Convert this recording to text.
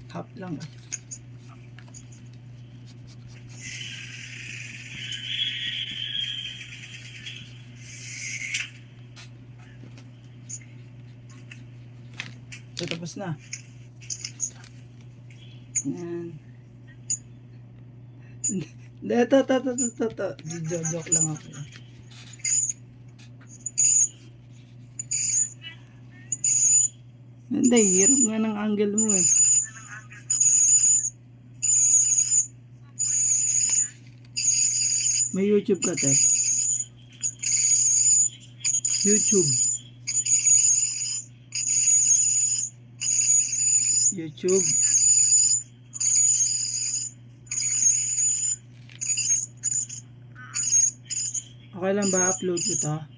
Half lang. So, tapos na. Yan. Ito. Joke lang ako. Hindi, hirap nga ng angle mo eh. May YouTube ka, te? YouTube. Okay lang ba upload ko to?